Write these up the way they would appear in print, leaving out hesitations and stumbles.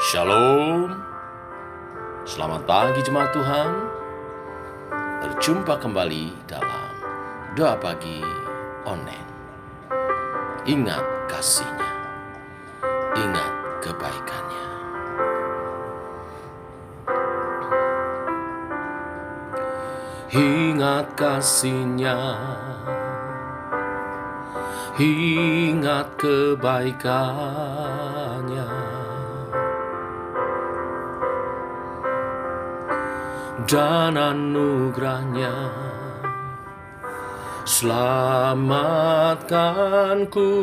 Shalom, selamat pagi jemaat Tuhan. Berjumpa kembali dalam doa pagi online. Ingat kasih-Nya, ingat kebaikannya. Ingat kasih-Nya, ingat kebaikannya, dan anugerahnya selamatkanku.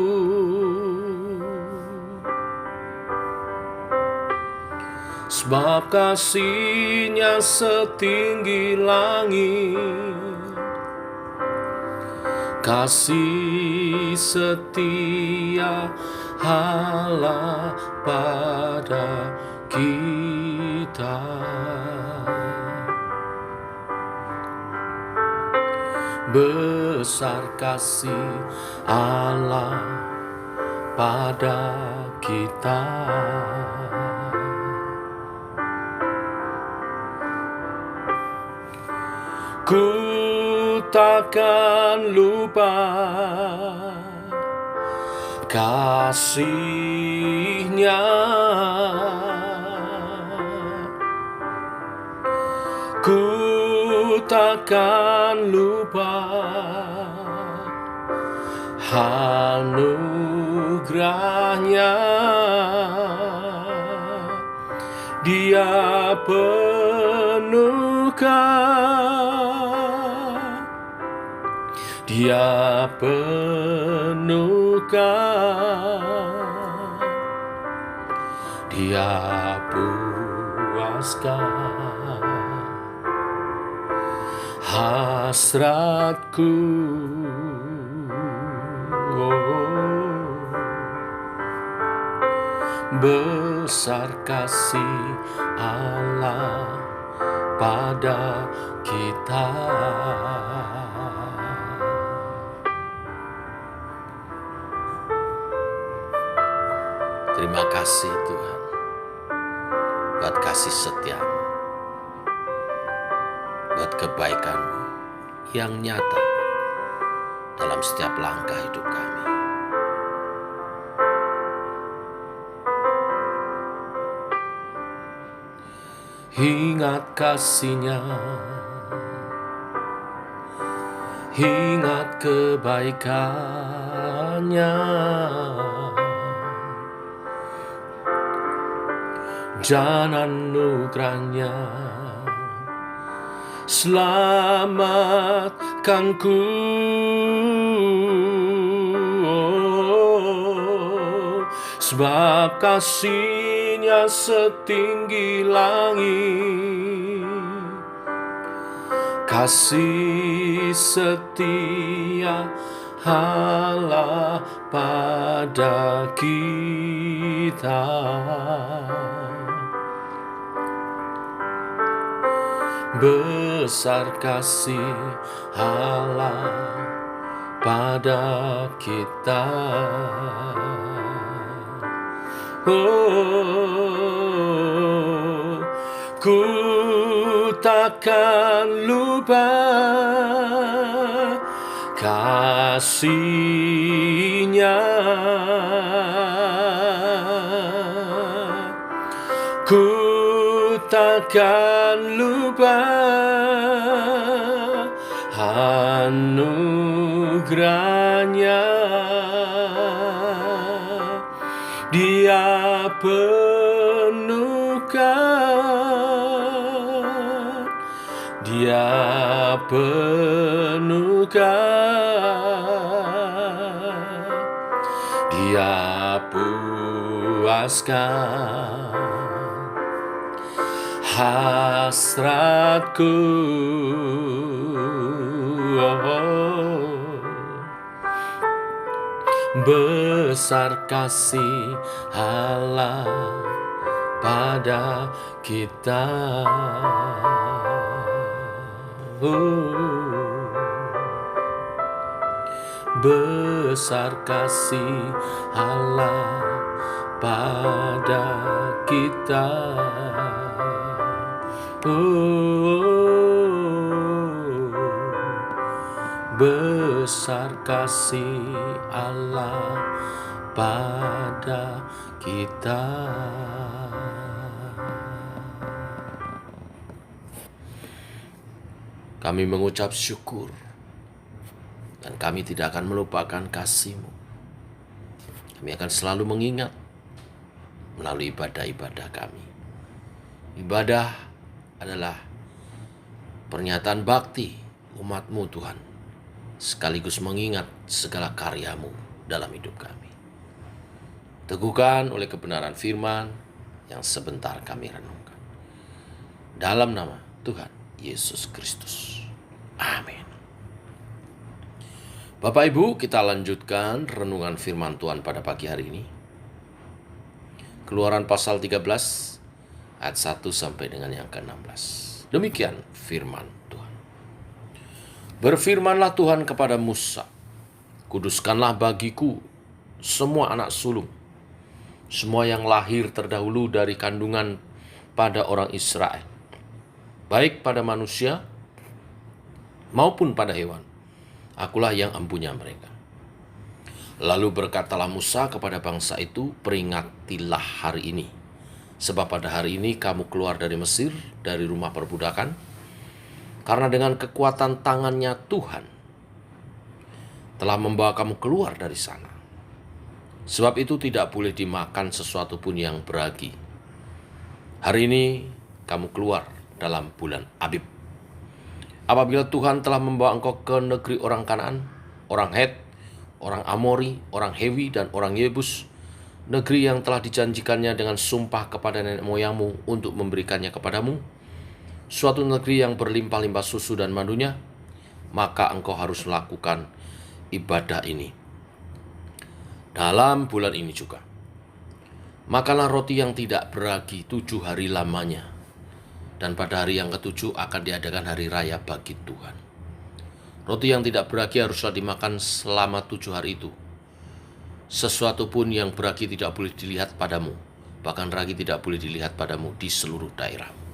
Sebab kasih-Nya setinggi langit, kasih setia Allah pada kita. Besar kasih Allah pada kita. Ku takkan lupa kasih-Nya, ku takkan lupa anugerahnya. Dia penuhkan, Dia penuhkan, Dia puaskan hasratku. Besar kasih Allah pada kita. Terima kasih Tuhan buat kasih setia-Mu, buat kebaikan-Mu yang nyata dalam setiap langkah hidup kami. Ingat kasih-Nya, ingat kebaikannya, dan anugerahnya selamatkanku. Sebab kasih-Nya setinggi langit, kasih setia Allah pada kita. Besar kasih Allah pada kita. Oh, ku takkan lupa kasih-Nya, ku takkan lupa anugerahnya. Dia penuhkan, Dia penuhkan, Dia puaskan hasratku. Besar kasih Allah pada kita. besar kasih Allah pada kita. Besar kasih Allah pada kita. Kami mengucap syukur dan kami tidak akan melupakan kasih-Mu. Kami akan selalu mengingat melalui ibadah-ibadah kami. Ibadah adalah pernyataan bakti umat-Mu Tuhan, sekaligus mengingat segala karya-Mu dalam hidup kami. Teguhkan oleh kebenaran firman yang sebentar kami renungkan. Dalam nama Tuhan Yesus Kristus. Amin. Bapak Ibu, kita lanjutkan renungan firman Tuhan pada pagi hari ini. Keluaran pasal 13 ayat 1 sampai dengan yang ke-16. Demikian firman Tuhan. Berfirmanlah Tuhan kepada Musa, kuduskanlah bagiku semua anak sulung, semua yang lahir terdahulu dari kandungan pada orang Israel, baik pada manusia maupun pada hewan. Akulah yang empunya mereka. Lalu berkatalah Musa kepada bangsa itu, peringatilah hari ini, sebab pada hari ini kamu keluar dari Mesir, dari rumah perbudakan, karena dengan kekuatan tangannya Tuhan telah membawa kamu keluar dari sana. Sebab itu tidak boleh dimakan sesuatu pun yang beragi. Hari ini kamu keluar dalam bulan Abib. Apabila Tuhan telah membawa engkau ke negeri orang Kanaan, orang Het, orang Amori, orang Hewi, dan orang Yebus, negeri yang telah dijanjikannya dengan sumpah kepada nenek moyangmu untuk memberikannya kepadamu, suatu negeri yang berlimpah-limpah susu dan madunya, maka engkau harus melakukan ibadah ini dalam bulan ini juga. Makanlah roti yang tidak beragi 7 hari lamanya, dan pada hari yang ke-7 akan diadakan hari raya bagi Tuhan. Roti yang tidak beragi haruslah dimakan selama 7 hari itu. Sesuatu pun yang beragi tidak boleh dilihat padamu, bahkan ragi tidak boleh dilihat padamu di seluruh daerahmu.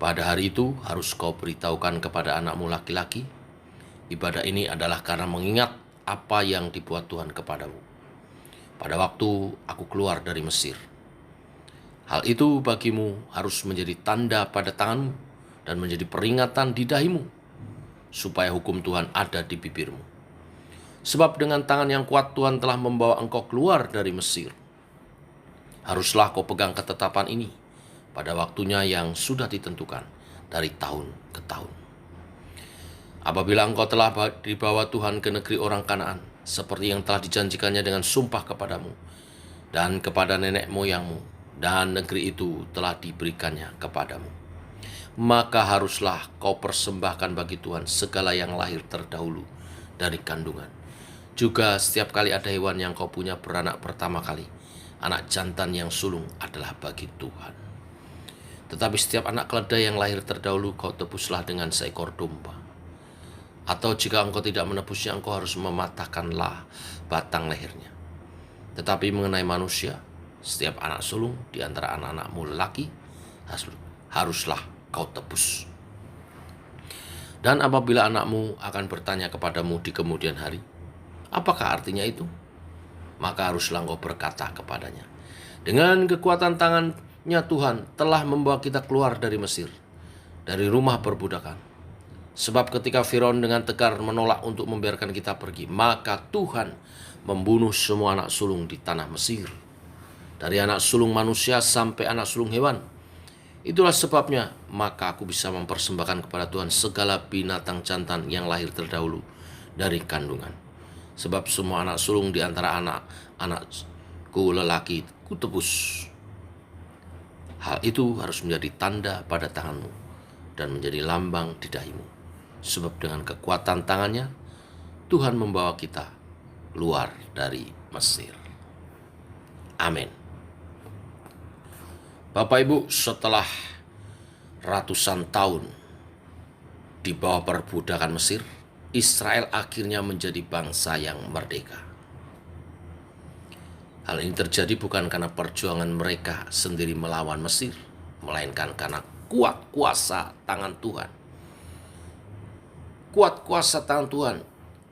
Pada hari itu harus kau beritahukan kepada anakmu laki-laki, ibadah ini adalah karena mengingat apa yang dibuat Tuhan kepadamu pada waktu aku keluar dari Mesir. Hal itu bagimu harus menjadi tanda pada tanganmu dan menjadi peringatan di dahimu, supaya hukum Tuhan ada di bibirmu. Sebab dengan tangan yang kuat Tuhan telah membawa engkau keluar dari Mesir. Haruslah kau pegang ketetapan ini pada waktunya yang sudah ditentukan dari tahun ke tahun. Apabila engkau telah dibawa Tuhan ke negeri orang Kanaan, seperti yang telah dijanjikannya dengan sumpah kepadamu dan kepada nenek moyangmu, dan negeri itu telah diberikannya kepadamu, maka haruslah kau persembahkan bagi Tuhan segala yang lahir terdahulu dari kandungan. Juga setiap kali ada hewan yang kau punya beranak pertama kali, anak jantan yang sulung adalah bagi Tuhan. Tetapi setiap anak keledai yang lahir terdahulu kau tebuslah dengan seekor domba. Atau jika engkau tidak menebusnya, engkau harus mematahkanlah batang lehernya. Tetapi mengenai manusia, setiap anak sulung di antara anak-anakmu lelaki haruslah kau tebus. Dan apabila anakmu akan bertanya kepadamu di kemudian hari, apakah artinya itu? Maka haruslah engkau berkata kepadanya, dengan kekuatan tangannya Tuhan telah membawa kita keluar dari Mesir, dari rumah perbudakan. Sebab ketika Firaun dengan tegar menolak untuk membiarkan kita pergi, maka Tuhan membunuh semua anak sulung di tanah Mesir, dari anak sulung manusia sampai anak sulung hewan. Itulah sebabnya maka aku bisa mempersembahkan kepada Tuhan segala binatang jantan yang lahir terdahulu dari kandungan. Sebab semua anak sulung di antara anak-anakku lelaki ku tebus. Hal itu harus menjadi tanda pada tanganmu dan menjadi lambang di dahimu. Sebab dengan kekuatan tangannya Tuhan membawa kita keluar dari Mesir. Amin. Bapak Ibu, setelah ratusan tahun di bawah perbudakan Mesir, Israel akhirnya menjadi bangsa yang merdeka. Hal ini terjadi bukan karena perjuangan mereka sendiri melawan Mesir, melainkan karena kuat kuasa tangan Tuhan. Kuat kuasa tangan Tuhan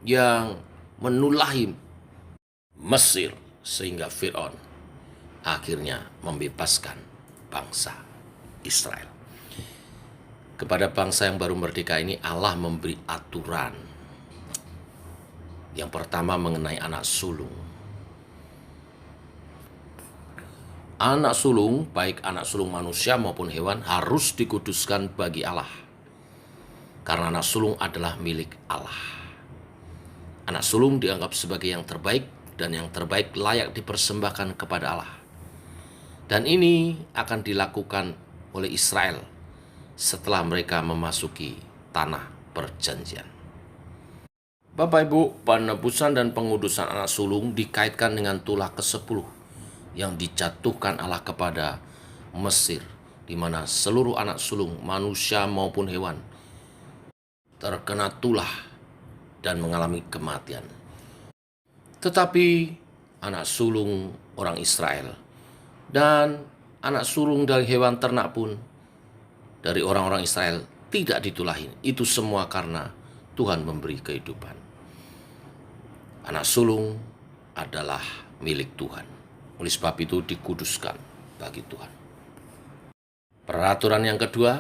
yang menulahi Mesir sehingga Firaun akhirnya membebaskan bangsa Israel. Kepada bangsa yang baru merdeka ini Allah memberi aturan. Yang pertama mengenai anak sulung. Anak sulung, baik anak sulung manusia maupun hewan, harus dikuduskan bagi Allah. Karena anak sulung adalah milik Allah. Anak sulung dianggap sebagai yang terbaik, dan yang terbaik layak dipersembahkan kepada Allah. Dan ini akan dilakukan oleh Israel setelah mereka memasuki tanah perjanjian. Bapak Ibu, penebusan dan pengudusan anak sulung dikaitkan dengan tulah ke-10 yang dijatuhkan Allah kepada Mesir, di mana seluruh anak sulung manusia maupun hewan terkena tulah dan mengalami kematian. Tetapi anak sulung orang Israel dan anak sulung dari hewan ternak pun dari orang-orang Israel tidak ditulahin. Itu semua karena Tuhan memberi kehidupan. Anak sulung adalah milik Tuhan. Oleh sebab itu dikuduskan bagi Tuhan. Peraturan yang kedua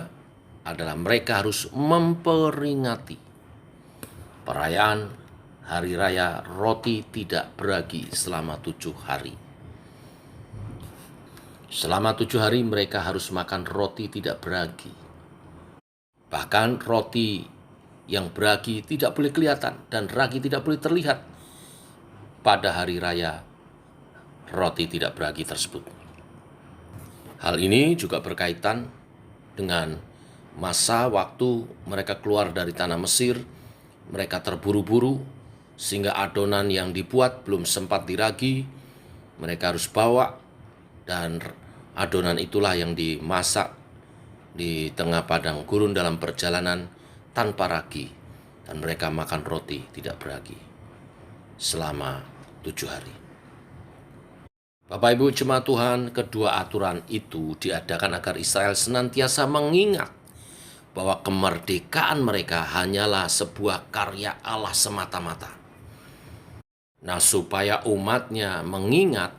adalah mereka harus memperingati perayaan hari raya roti tidak beragi selama 7 hari. Selama 7 hari mereka harus makan roti tidak beragi. Bahkan roti yang beragi tidak boleh kelihatan dan ragi tidak boleh terlihat pada hari raya roti tidak beragi tersebut. Hal ini juga berkaitan dengan masa waktu mereka keluar dari tanah Mesir. Mereka terburu-buru sehingga adonan yang dibuat belum sempat diragi. Mereka harus bawa, dan adonan itulah yang dimasak di tengah padang gurun dalam perjalanan tanpa ragi. Dan mereka makan roti tidak beragi selama 7 hari. Bapak Ibu jemaat Tuhan, kedua aturan itu diadakan agar Israel senantiasa mengingat bahwa kemerdekaan mereka hanyalah sebuah karya Allah semata-mata. Nah, supaya umatnya mengingat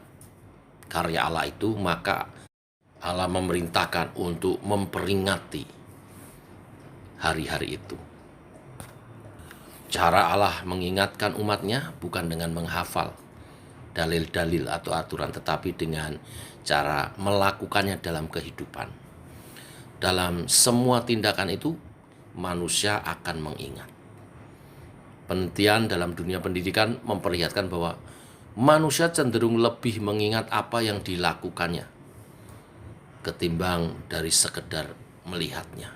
karya Allah itu, maka Allah memerintahkan untuk memperingati hari-hari itu. Cara Allah mengingatkan umatnya bukan dengan menghafal dalil-dalil atau aturan, tetapi dengan cara melakukannya dalam kehidupan. Dalam semua tindakan itu, manusia akan mengingat. Penelitian dalam dunia pendidikan memperlihatkan bahwa manusia cenderung lebih mengingat apa yang dilakukannya ketimbang dari sekedar melihatnya.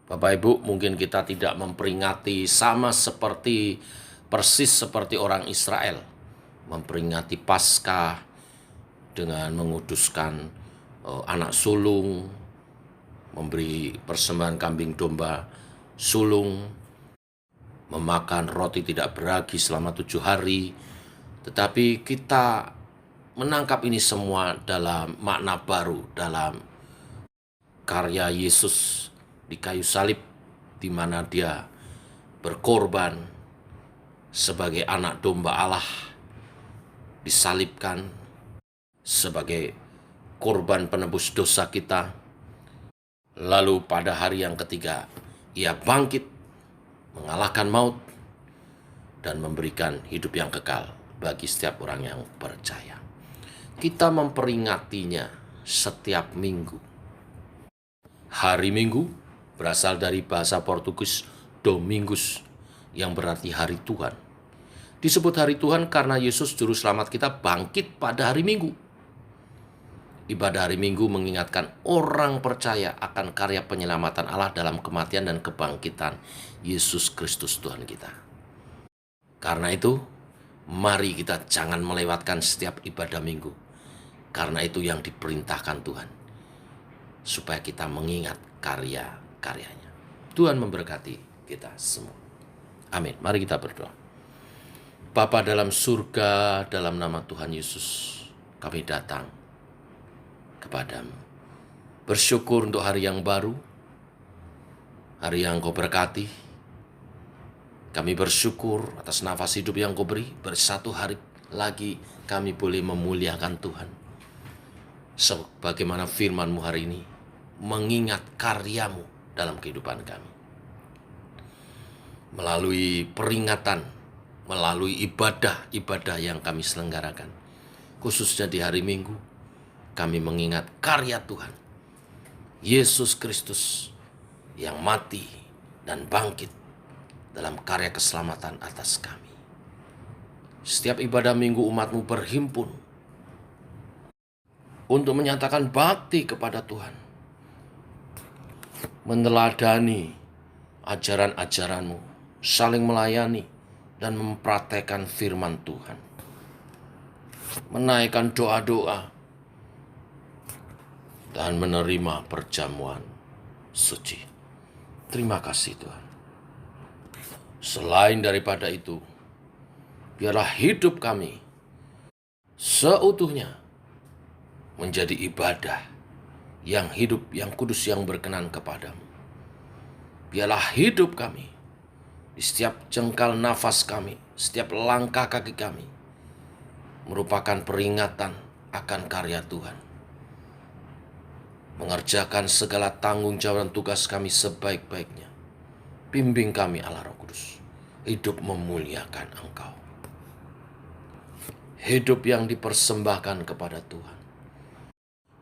Bapak Ibu, mungkin kita tidak memperingati persis seperti orang Israel, memperingati Paskah dengan menguduskan anak sulung, memberi persembahan kambing domba sulung, memakan roti tidak beragi selama 7 hari. Tetapi kita menangkap ini semua dalam makna baru, dalam karya Yesus di kayu salib, di mana dia berkorban sebagai anak domba Allah, disalibkan sebagai korban penebus dosa kita. Lalu pada hari yang ketiga, ia bangkit, mengalahkan maut, dan memberikan hidup yang kekal bagi setiap orang yang percaya. Kita memperingatinya setiap minggu. Hari Minggu berasal dari bahasa Portugis Domingus, yang berarti hari Tuhan. Disebut hari Tuhan karena Yesus juru selamat kita bangkit pada hari Minggu. Ibadah hari Minggu mengingatkan orang percaya akan karya penyelamatan Allah dalam kematian dan kebangkitan Yesus Kristus Tuhan kita. Karena itu, mari kita jangan melewatkan setiap ibadah Minggu. Karena itu yang diperintahkan Tuhan, supaya kita mengingat karya-karyanya. Tuhan memberkati kita semua. Amin. Mari kita berdoa. Bapa dalam surga, dalam nama Tuhan Yesus, kami datang kepadamu. Bersyukur untuk hari yang baru, hari yang Kau berkati. Kami bersyukur atas nafas hidup yang Kau beri. Bersatu hari lagi kami boleh memuliakan Tuhan. Sebagaimana firman-Mu hari ini, mengingat karya-Mu dalam kehidupan kami. Melalui peringatan, melalui ibadah-ibadah yang kami selenggarakan, khususnya di hari Minggu, kami mengingat karya Tuhan, Yesus Kristus yang mati dan bangkit dalam karya keselamatan atas kami. Setiap ibadah Minggu umat-Mu berhimpun untuk menyatakan bakti kepada Tuhan, meneladani ajaran-ajaran-Mu, saling melayani dan mempraktekkan firman Tuhan, menaikkan doa-doa, dan menerima perjamuan suci. Terima kasih Tuhan. Selain daripada itu, biarlah hidup kami seutuhnya menjadi ibadah yang hidup, yang kudus, yang berkenan kepadamu. Biarlah hidup kami, di setiap jengkal nafas kami, setiap langkah kaki kami, merupakan peringatan akan karya Tuhan. Mengerjakan segala tanggung jawab dan tugas kami sebaik-baiknya. Bimbing kami Allah Roh Kudus, hidup memuliakan Engkau. Hidup yang dipersembahkan kepada Tuhan.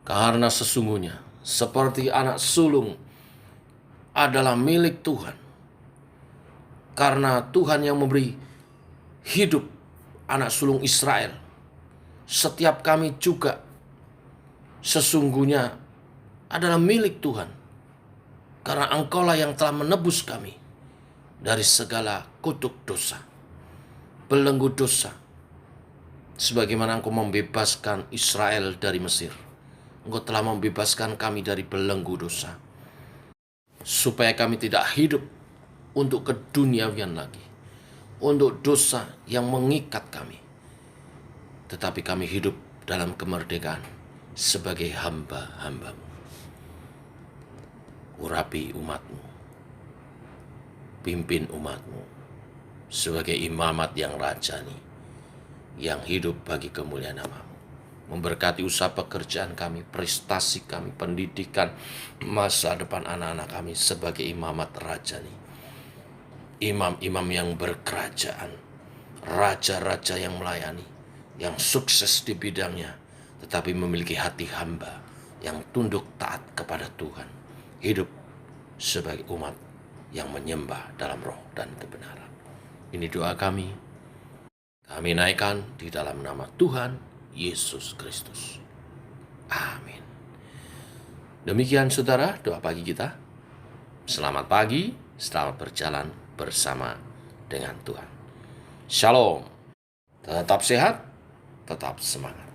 Karena sesungguhnya seperti anak sulung adalah milik Tuhan. Karena Tuhan yang memberi hidup anak sulung Israel, setiap kami juga sesungguhnya adalah milik Tuhan. Karena Engkaulah yang telah menebus kami dari segala kutuk dosa, belenggu dosa. Sebagaimana Engkau membebaskan Israel dari Mesir, Engkau telah membebaskan kami dari belenggu dosa, supaya kami tidak hidup untuk keduniawian lagi, untuk dosa yang mengikat kami, tetapi kami hidup dalam kemerdekaan sebagai hamba-hamba-Mu. Urapi umat-Mu, pimpin umat-Mu sebagai imamat yang rajani, yang hidup bagi kemuliaan nama-Mu. Memberkati usaha pekerjaan kami, prestasi kami, pendidikan, masa depan anak-anak kami sebagai imamat rajani. Imam-imam yang berkerajaan, raja-raja yang melayani, yang sukses di bidangnya, tetapi memiliki hati hamba yang tunduk taat kepada Tuhan. Hidup sebagai umat yang menyembah dalam roh dan kebenaran. Ini doa kami. Kami naikkan di dalam nama Tuhan Yesus Kristus. Amin. Demikian saudara doa pagi kita. Selamat pagi, selamat berjalan bersama dengan Tuhan. Shalom. Tetap sehat, tetap semangat.